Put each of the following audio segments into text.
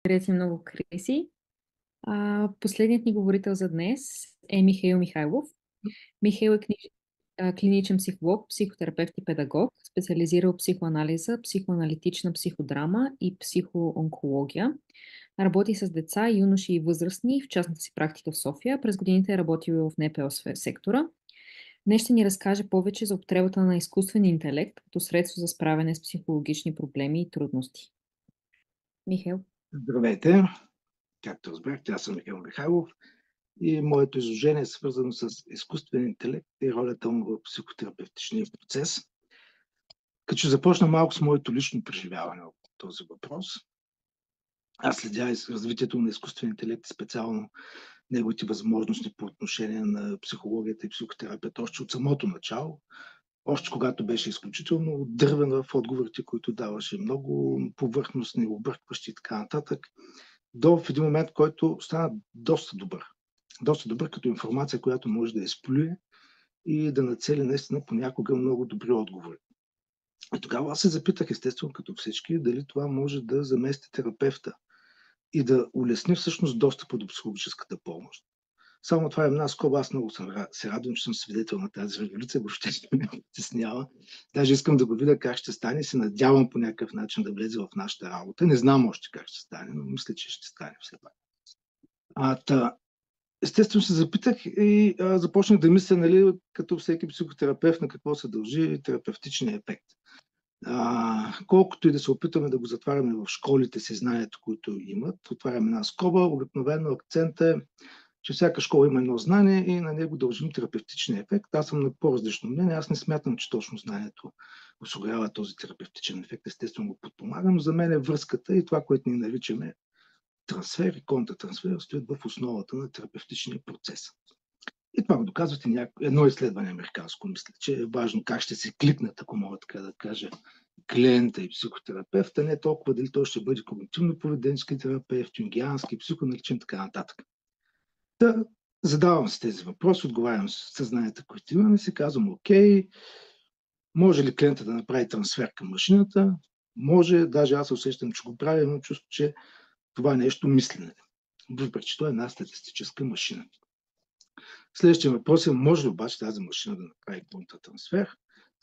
Благодаря ти много, Криси. Последният ни говорител за днес е Михаил Михайлов. Михаил е клиничен психолог, психотерапевт и педагог, специализирал в психоанализа, психоаналитична психодрама и психоонкология. Работи с деца, юноши и възрастни в частната си практика в София. През годините е работил в НПО сектора. Днес ще ни разкаже повече за употребата на изкуствен интелект като средство за справяне с психологични проблеми и трудности. Михаил. Здравейте! Както разбрахте, аз съм Михаил Михайлов и моето изложение е свързано с изкуствен интелект и ролята му в психотерапевтичния процес. Като ще започна малко с моето лично преживяване от този въпрос. Аз следя и с развитието на изкуствен интелект, специално неговите възможности по отношение на психологията и психотерапията още от самото начало, още когато беше изключително дървен в отговорите, които даваше, много повърхностни, объркващи и така нататък, до в един момент, който стана доста добър. Доста добър като информация, която може да изплюе и да нацели наистина понякога много добри отговори. И тогава аз се запитах, естествено, като всички, дали това може да замести терапевта и да улесни всъщност достъпа до психологическата помощ. Само това е една скоба. Аз много се радвам, че съм свидетел на тази революция, въобще не ме притеснява. Даже искам да го видя как ще стане и се надявам по някакъв начин да влезе в нашата работа. Не знам още как ще стане, но мисля, че ще стане все пак. Естествено се запитах и започнах да мисля, нали, като всеки психотерапевт, на какво се дължи терапевтичния ефект. Колкото и да се опитаме да го затваряме в школите си знанието, които имат, отваряме една скоба, обикновено акцент е, че всяка школа има едно знание и на него дължим терапевтичния ефект. Аз съм на по-различно мнение. Аз не смятам, че точно знанието осигурява този терапевтичен ефект. Естествено го подпомагам, но за мен е връзката и това, което ни наричаме трансфер и контртрансфер, стоят в основата на терапевтичния процес. И това го доказват и едно изследване американско. Мисля, че е важно как ще се кликнат, ако мога така да кажа, клиента и психотерапевта, не толкова дали той ще бъде когнитивно-поведенчески терапевт, юнгиански, психоаналитичен, така нататък. Задавам се тези въпроси, отговарям с съзнанията, които имам и се казвам, окей, може ли клиента да направи трансфер към машината? Може, даже аз усещам, че го правя, но чувствам, че това е нещо мислене. Въпреки че това е една статистическа машина. Следващия въпрос е, може ли обаче тази машина да направи контртрансфер?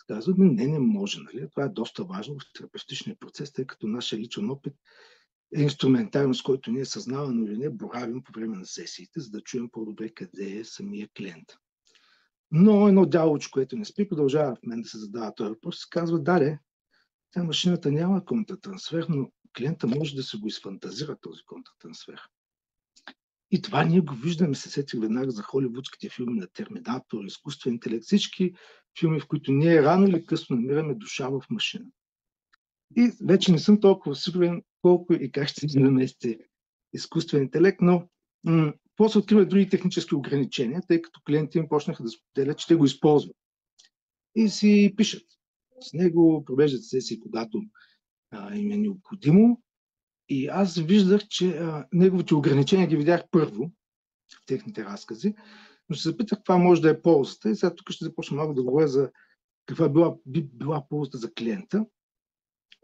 Казваме, не може. Нали? Това е доста важно в терапевтичния процес, тъй като нашия личен опит е инструментариум, с който ние съзнавано или не боравим по време на сесиите, за да чуем по-добре къде е самия клиент. Но едно дяволче, което не спи, продължава в мен да се задава този въпрос и се казва, тя машината няма контртрансфер, но клиента може да се го изфантазира този контртрансфер. И това ние го виждаме, се сетих веднага за холивудските филми на Терминатор, изкуствен интелект, всички филми, в които ние рано или късно намираме душа в машина. И вече не съм толкова сигурен колко и как ще се намести изкуствен интелект, но после откриват други технически ограничения, тъй като клиенти им почнаха да споделят, че те го използват. И си пишат с него, провеждат сесии, когато им е необходимо. И аз виждах, че неговите ограничения ги видях първо в техните разкази, но се запитах каква може да е ползата. И сега тук ще започна много да говоря за каква би била ползата за клиента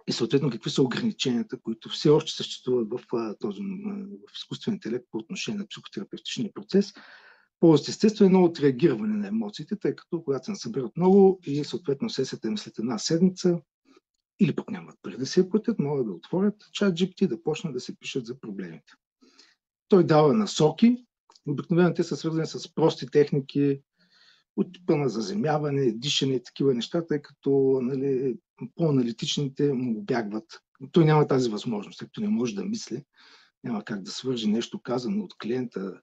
и съответно какви са ограниченията, които все още съществуват в изкуствен интелект по отношение на психотерапевтичния процес. Ползата естествено е много отреагиране на емоциите, тъй като когато се насъберат много и съответно сесията им след една седмица, или пък нямат пари да се я платят, могат да отворят ChatGPT, да почнат да се пишат за проблемите. Той дава насоки, обикновено те са свързани с прости техники, от типа на заземяване, дишане и такива неща, тъй като нали, по-аналитичните му обягват. Той няма тази възможност, тъй като не може да мисли, няма как да свържи нещо казано от клиента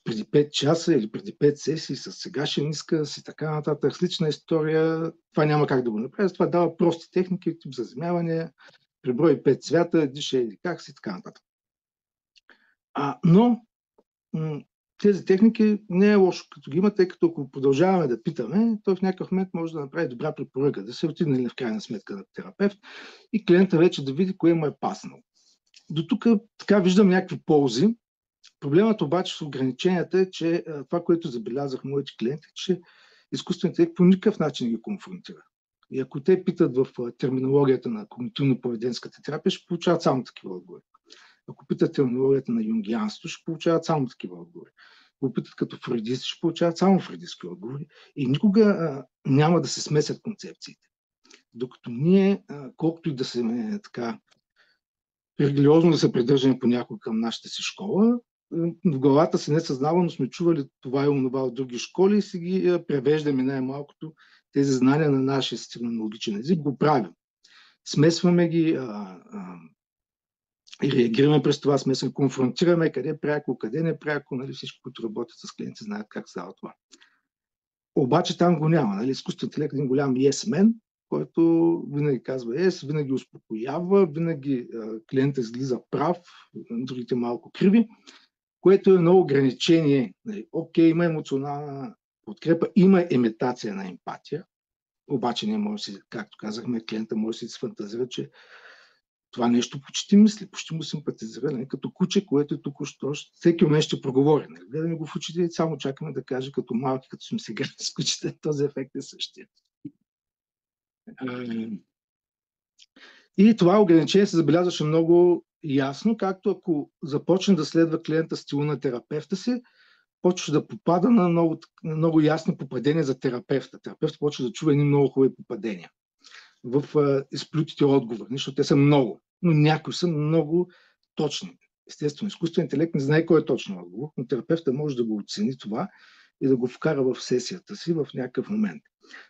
преди 5 часа или преди 5 сесии с сегашен изказ и така нататък, с лична история. Това няма как да го направи. Това дава прости техники, тип заземяване, преброй 5 цвята, диша или как си и така нататък. Но тези техники не е лошо като ги има, тъй като ако продължаваме да питаме, той в някакъв момент може да направи добра препоръка, да се отиде в крайна сметка на терапевт и клиента вече да види кое му е паснало. До тук така виждам някакви ползи. Проблемът обаче с ограниченията е, че това, което забелязах моите клиенти, че изкуствените интелект по никакъв начин ги конфронтира. И ако те питат в терминологията на когнитивно-поведенската терапия, ще получават само такива отговори. Ако питат терминологията на юнгианството, ще получават само такива отговори. Ако питат като фрeuдисти, ще получават само фрeuдистки отговори и никога няма да се смесят концепциите. Докато ние, колкото и да сме така религиозно да се придържаме понякога към нашата си школа, в главата си несъзнавано сме чували това и онова от други школи и си ги превеждаме най-малкото тези знания на нашия терминологичен език, го правим. Смесваме ги и реагираме през това, смесваме, конфронтираме къде е пряко, къде не е пряко, нали, всички, които работят с клиенти, знаят как става това. Обаче там го няма. Нали, изкуственият интелект е един голям yes-мен, който винаги казва yes, винаги успокоява, винаги клиентът излиза прав, другите малко криви, което е много ограничение. Нали, окей, има емоционална подкрепа, има имитация на емпатия, обаче не може си, както казахме, клиента може да си фантазира, че това нещо почти мисли, почти му симпатизира, нали, като куче, което е току-що, всеки момент ще проговори. Нали. Гледаме го в очите и само чакаме да каже като малки, като сме сега с кучета, този ефект е същия. И това ограничение се забелязваше много ясно, както ако започне да следва клиента стила на терапевта си, почва да попада на много ясни попадения за терапевта. Терапевтът почва да чува едни много хубави попадения в изплютите отговори, защото те са много, но някои са много точни. Естествено, изкуственият интелект не знае кой е точно отговор, но терапевта може да го оцени това и да го вкара в сесията си в някакъв момент.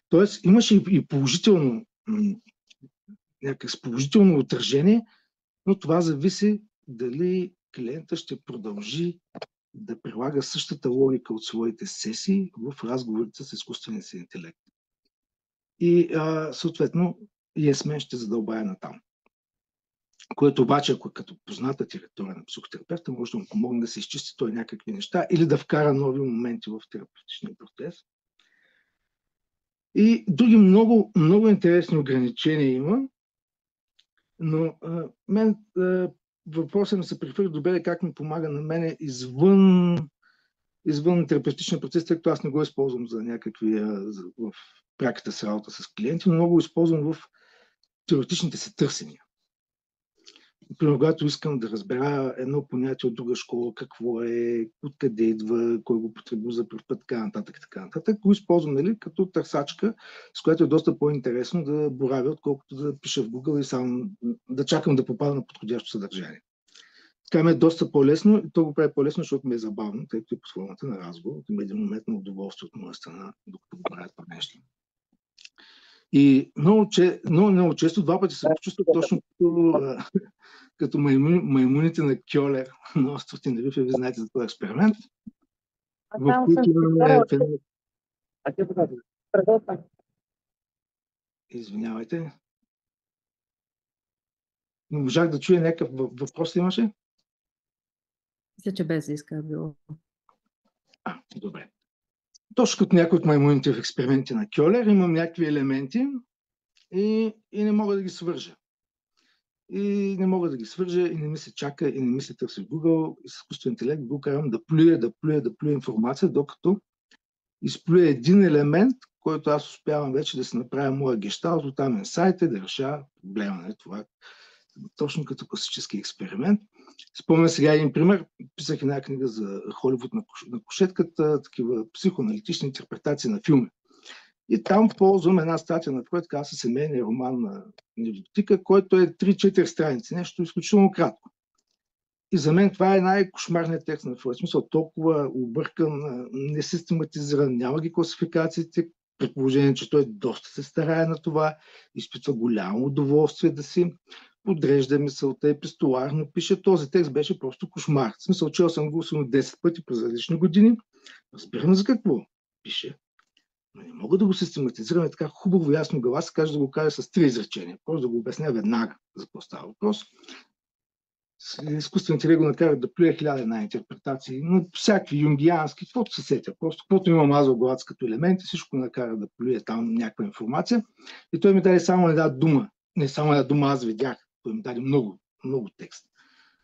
Тоест, имаше и положително, някакво положително отражение, но това зависи дали клиента ще продължи да прилага същата логика от своите сесии в разговорите с изкуствения си интелект. И съответно yes-мен ще задълбая натам. Което обаче, ако като позната територия на психотерапевта, може да му помогне да се изчисти той някакви неща или да вкара нови моменти в терапевтичния процес. И други много, много интересни ограничения има, но мен въпросът ми се прехвърли добре как ми помага на мене извън терапевтичния процес, тъй като аз не го използвам за някакви в пряката си работа с клиенти, но много го използвам в теоретичните си търсения. Например, когато искам да разбера едно понятие от друга школа, какво е, откъде идва, кой го потребува за пръв път, така нататък, го използвам, нали, като търсачка, с която е доста по-интересно да боравя, отколкото да пиша в Google и само да чакам да попада на подходящо съдържание. Така ми е доста по-лесно и то го прави по-лесно, защото ми е забавно, тъй като е под формата на разговор. Има един момент на удоволствие от моя страна, докато го правя това нещо. И много често два пъти се почувствам точно като маймуните на Кьолер на остров Тенерифе. Ви знаете за този експеримент. В който имаме... Извинявайте. Не можах да чуя някакъв въпрос ли имаше? Мисля, че без иска е било. Добре. Точно като някои от маймуните в експерименти на Кьолер имам някакви елементи и не мога да ги свържа. И не мога да ги свържа и не ми се чака и не ми се търси в Google и с изкуствен интелект го карам да плюя информация, докато изплюя един елемент, който аз успявам вече да се направя моя гешталт, оттам инсайт да решава проблема. Това точно като класически експеримент. Спомням сега един пример. Писах една книга за Холивуд на кушетката, такива психоаналитични интерпретации на филми. И там ползвам една статия на Фройд, казва се семейния роман на невротика, който е 3-4 страници, нещо изключително кратко. И за мен това е най-кошмарният текст на Фройд. В смисъл толкова объркан, несистематизиран, няма ги класификациите, при положение, че той доста се старае на това, изпитва голямо удоволствие да си подрежда мисълта, епистоларно пише. Този текст беше просто кошмар. В смисъл, чел съм го 10 пъти през различни години. Разбирам за какво пише. Но не мога да го систематизираме така хубаво, ясно глава, се каже да го кажа с 3 изречения. Просто да го обясня веднага за какво става въпрос. Изкуственият интелект го накара да плюе 1001 интерпретации, но всякакви юнгиански, каквото се сетя. Просто каквото имам аз в главата като елементи, всичко накара да плюе там някаква информация. И той ми даде само една дума. Не само една дума аз видях. Той ми даде много, много текст.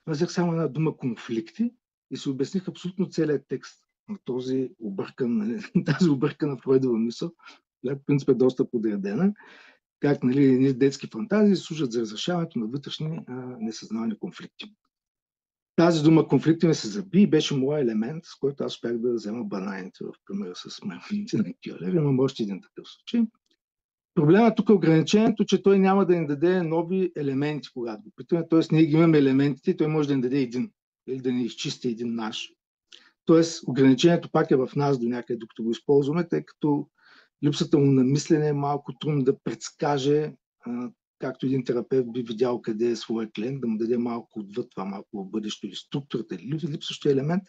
Аз взех само една дума конфликти и се обясних абсолютно целият текст на тази объркана Фройдова мисъл, която в принцип е доста подредена, как детски фантазии служат за разрешаването на вътрешни несъзнавани конфликти. Тази дума конфликти ми се заби и беше моя елемент, с който аз успях да взема бананите в примера с маймуните на Кьолер. Имам още един такъв случай. Проблемът тук е ограничението, че той няма да ни даде нови елементи, когато го питаме. Тоест, ние ги имаме елементите и той може да ни даде един или да ни изчисти един наш. Тоест, ограничението пак е в нас до някъде, докато го използваме, тъй като липсата му на мислене е малко трудно да предскаже, както един терапевт би видял къде е своя клиент, да му даде малко отвъд това, малко в бъдещето или структурата или липсващия елемент.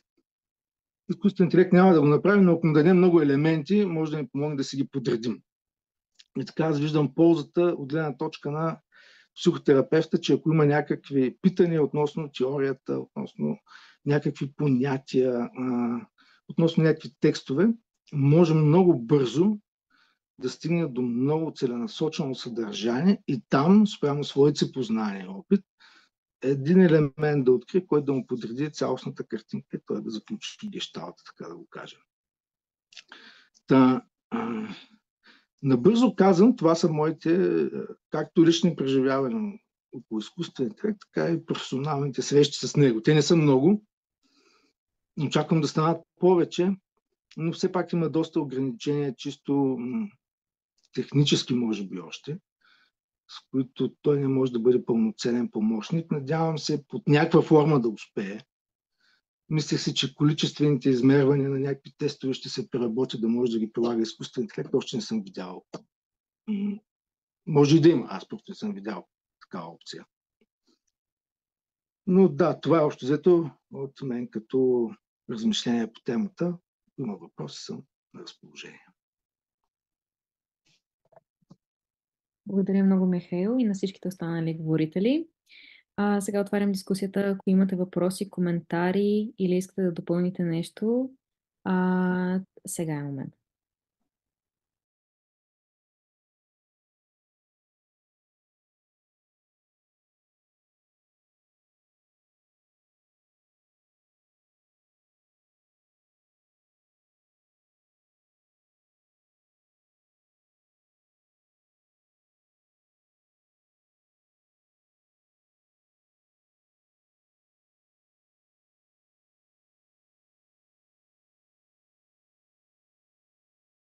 Изкуствен интелект няма да го направи, но ако му даде много елементи, може да ни помогне да си ги подредим. И така аз виждам ползата от гледна точка на психотерапевта, че ако има някакви питания относно теорията, относно някакви понятия, относно някакви текстове, можем много бързо да стигне до много целенасочено съдържание и там, спрямо своите си познания и опит, един елемент да открие, който да му подреди цялостната картинка и той да заключи гещалта, така да го кажем. Набързо казвам, това са моите както лични преживявания около изкуствен интелект, така и професионалните срещи с него. Те не са много, очаквам да станат повече, но все пак има доста ограничения, чисто технически може би още, с които той не може да бъде пълноценен помощник. Надявам се под някаква форма да успее. Мислех си, че количествените измервания на някакви тестове ще се преработят, да може да ги прилага изкуствен интелект. Още не съм видял. Може и да има, аз просто не съм видял такава опция. Но да, това е общо взето от мен като размишление по темата. Има въпроси, съм на разположение. Благодаря много, Михаил, и на всичките останали говорители. Сега отварям дискусията. Ако имате въпроси, коментари или искате да допълните нещо, сега е момент.